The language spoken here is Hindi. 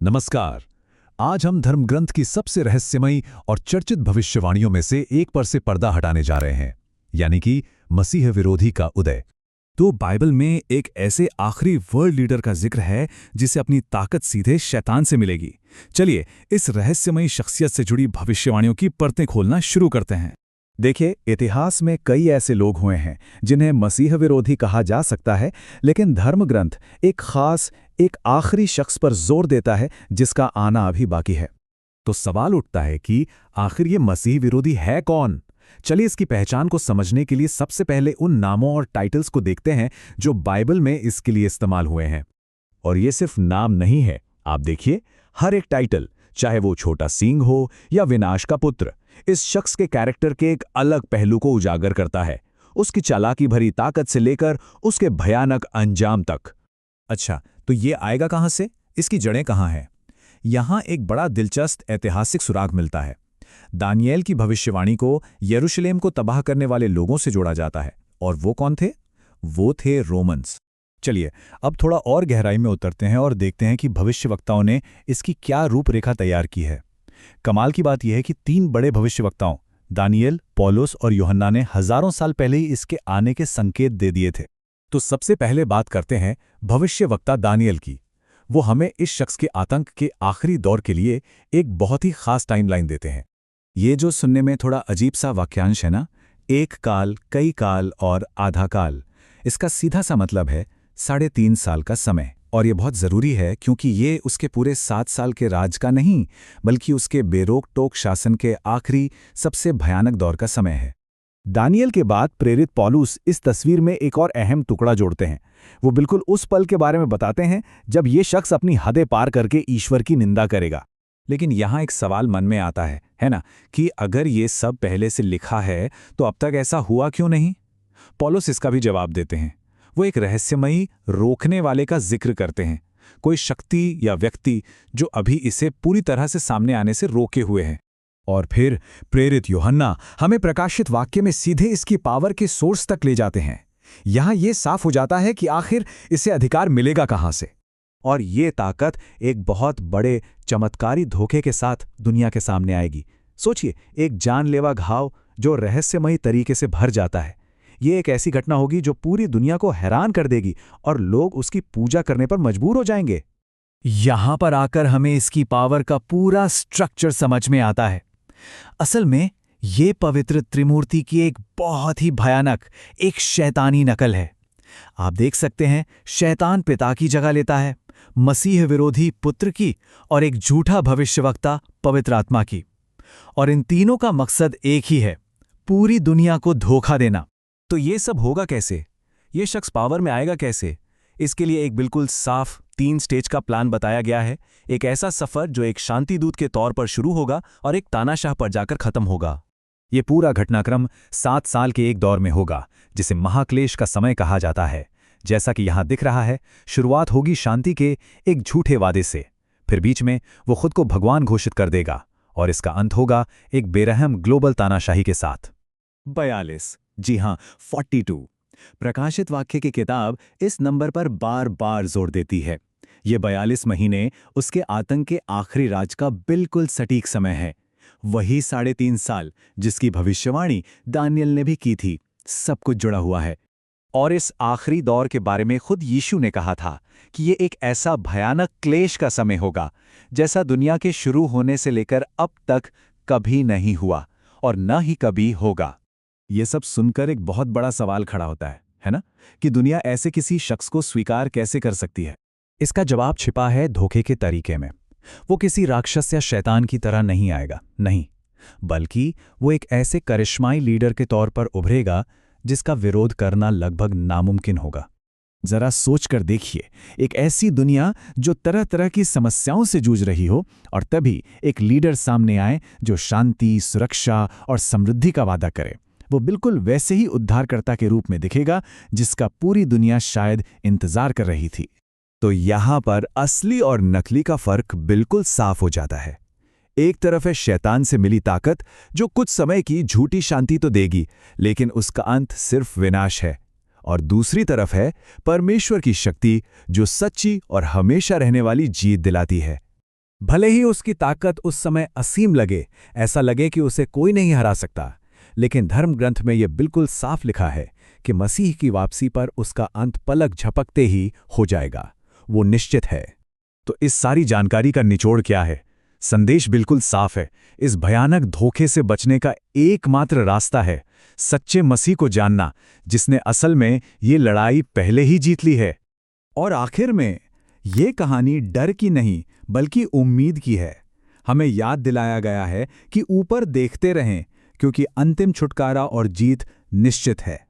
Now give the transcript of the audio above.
नमस्कार। आज हम धर्म ग्रंथ की सबसे रहस्यमयी और चर्चित भविष्यवाणियों में से एक पर से पर्दा हटाने जा रहे हैं, यानी कि मसीह विरोधी का उदय। तो बाइबल में एक ऐसे आखिरी वर्ल्ड लीडर का जिक्र है जिसे अपनी ताकत सीधे शैतान से मिलेगी। चलिए इस रहस्यमयी शख्सियत से जुड़ी भविष्यवाणियों की परतें खोलना शुरू करते हैं। देखिए, इतिहास में कई ऐसे लोग हुए हैं जिन्हें मसीह विरोधी कहा जा सकता है, लेकिन धर्म ग्रंथ एक आखिरी शख्स पर जोर देता है जिसका आना अभी बाकी है। तो सवाल उठता है कि आखिर ये मसीह विरोधी है कौन? चलिए इसकी पहचान को समझने के लिए सबसे पहले उन नामों और टाइटल्स को देखते हैं जो बाइबल में इसके लिए इस्तेमाल हुए हैं। और ये सिर्फ नाम नहीं है, आप देखिए, हर एक टाइटल, चाहे वो छोटा सींग हो या विनाश का पुत्र, इस शख्स के कैरेक्टर के एक अलग पहलू को उजागर करता है, उसकी चालाकी भरी ताकत से लेकर उसके भयानक अंजाम तक। अच्छा, तो ये आएगा कहाँ से? इसकी जड़ें कहाँ हैं? यहाँ एक बड़ा दिलचस्प ऐतिहासिक सुराग मिलता है। दानियेल की भविष्यवाणी को यरूशलेम को तबाह करने वाले लोगों से जोड़ा जाता है। और वो कौन थे? वो थे रोमन्स। चलिए अब थोड़ा और गहराई में उतरते हैं और देखते हैं कि भविष्यवक्ताओं ने इसकी क्या रूपरेखा तैयार की है। कमाल की बात यह है कि 3 बड़े भविष्यवक्ताओं दानियेल, पौलुस और यूहन्ना ने हजारों साल पहले ही इसके आने के संकेत दे दिए थे। तो सबसे पहले बात करते हैं भविष्यवक्ता दानियेल की। वो हमें इस शख्स के आतंक के आखिरी दौर के लिए एक बहुत ही खास टाइमलाइन देते हैं। ये जो सुनने में थोड़ा अजीब सा वाक्यांश है ना, एक काल, कई काल और आधा काल, इसका सीधा सा मतलब है 3.5 साल का समय। और ये बहुत ज़रूरी है क्योंकि ये उसके पूरे 7 साल के राज का नहीं, बल्कि उसके बेरोक टोक शासन के आखिरी सबसे भयानक दौर का समय है। दानियेल के बाद प्रेरित पौलुस इस तस्वीर में एक और अहम टुकड़ा जोड़ते हैं। वो बिल्कुल उस पल के बारे में बताते हैं जब ये शख्स अपनी हदें पार करके ईश्वर की निंदा करेगा। लेकिन यहाँ एक सवाल मन में आता है ना, कि अगर ये सब पहले से लिखा है तो अब तक ऐसा हुआ क्यों नहीं? पौलुस इसका भी जवाब देते हैं। वो एक रहस्यमयी रोकने वाले का जिक्र करते हैं, कोई शक्ति या व्यक्ति जो अभी इसे पूरी तरह से सामने आने से रोके हुए है। और फिर प्रेरित यूहन्ना हमें प्रकाशित वाक्य में सीधे इसकी पावर के सोर्स तक ले जाते हैं। यहाँ ये साफ हो जाता है कि आखिर इसे अधिकार मिलेगा कहाँ से। और ये ताकत एक बहुत बड़े चमत्कारी धोखे के साथ दुनिया के सामने आएगी। सोचिए, एक जानलेवा घाव जो रहस्यमयी तरीके से भर जाता है। ये एक ऐसी घटना होगी जो पूरी दुनिया को हैरान कर देगी और लोग उसकी पूजा करने पर मजबूर हो जाएंगे। यहाँ पर आकर हमें इसकी पावर का पूरा स्ट्रक्चर समझ में आता है। असल में ये पवित्र त्रिमूर्ति की एक बहुत ही भयानक, एक शैतानी नकल है। आप देख सकते हैं, शैतान पिता की जगह लेता है, मसीह विरोधी पुत्र की, और एक झूठा भविष्यवक्ता पवित्र आत्मा की। और इन तीनों का मकसद एक ही है, पूरी दुनिया को धोखा देना। तो ये सब होगा कैसे? ये शख्स पावर में आएगा कैसे? इसके लिए एक बिल्कुल साफ 3 स्टेज का प्लान बताया गया है। एक ऐसा सफर जो एक शांति दूत के तौर पर शुरू होगा और एक तानाशाह पर जाकर खत्म होगा। ये पूरा घटनाक्रम 7 साल के एक दौर में होगा, जिसे महाक्लेश का समय कहा जाता है। जैसा कि यहाँ दिख रहा है, शुरुआत होगी शांति के एक झूठे वादे से, फिर बीच में वो खुद को भगवान घोषित कर देगा, और इसका अंत होगा एक बेरहम ग्लोबल तानाशाही के साथ। 42, जी हाँ 42। प्रकाशित वाक्य की किताब इस नंबर पर बार बार जोर देती है। ये 42 महीने उसके आतंक के आखिरी राज का बिल्कुल सटीक समय है। वही 3.5 साल जिसकी भविष्यवाणी दानियेल ने भी की थी। सब कुछ जुड़ा हुआ है। और इस आखिरी दौर के बारे में खुद यीशु ने कहा था कि ये एक ऐसा भयानक क्लेश का समय होगा जैसा दुनिया के शुरू होने से लेकर अब तक कभी नहीं हुआ और न ही कभी होगा। ये सब सुनकर एक बहुत बड़ा सवाल खड़ा होता है ना, कि दुनिया ऐसे किसी शख्स को स्वीकार कैसे कर सकती है? इसका जवाब छिपा है धोखे के तरीके में। वो किसी राक्षस या शैतान की तरह नहीं आएगा, नहीं, बल्कि वो एक ऐसे करिश्माई लीडर के तौर पर उभरेगा जिसका विरोध करना लगभग नामुमकिन होगा। जरा सोचकर देखिए, एक ऐसी दुनिया जो तरह तरह की समस्याओं से जूझ रही हो, और तभी एक लीडर सामने आए जो शांति, सुरक्षा और समृद्धि का वादा करे। वो बिल्कुल वैसे ही उद्धारकर्ता के रूप में दिखेगा जिसका पूरी दुनिया शायद इंतजार कर रही थी। तो यहाँ पर असली और नकली का फर्क बिल्कुल साफ हो जाता है। एक तरफ है शैतान से मिली ताकत जो कुछ समय की झूठी शांति तो देगी, लेकिन उसका अंत सिर्फ विनाश है। और दूसरी तरफ है परमेश्वर की शक्ति जो सच्ची और हमेशा रहने वाली जीत दिलाती है। भले ही उसकी ताकत उस समय असीम लगे, ऐसा लगे कि उसे कोई नहीं हरा सकता, लेकिन धर्म ग्रंथ में यह बिल्कुल साफ लिखा है कि मसीह की वापसी पर उसका अंत पलक झपकते ही हो जाएगा। वो निश्चित है। तो इस सारी जानकारी का निचोड़ क्या है? संदेश बिल्कुल साफ है। इस भयानक धोखे से बचने का एकमात्र रास्ता है सच्चे मसीह को जानना, जिसने असल में ये लड़ाई पहले ही जीत ली है। और आखिर में ये कहानी डर की नहीं बल्कि उम्मीद की है। हमें याद दिलाया गया है कि ऊपर देखते रहें, क्योंकि अंतिम छुटकारा और जीत निश्चित है।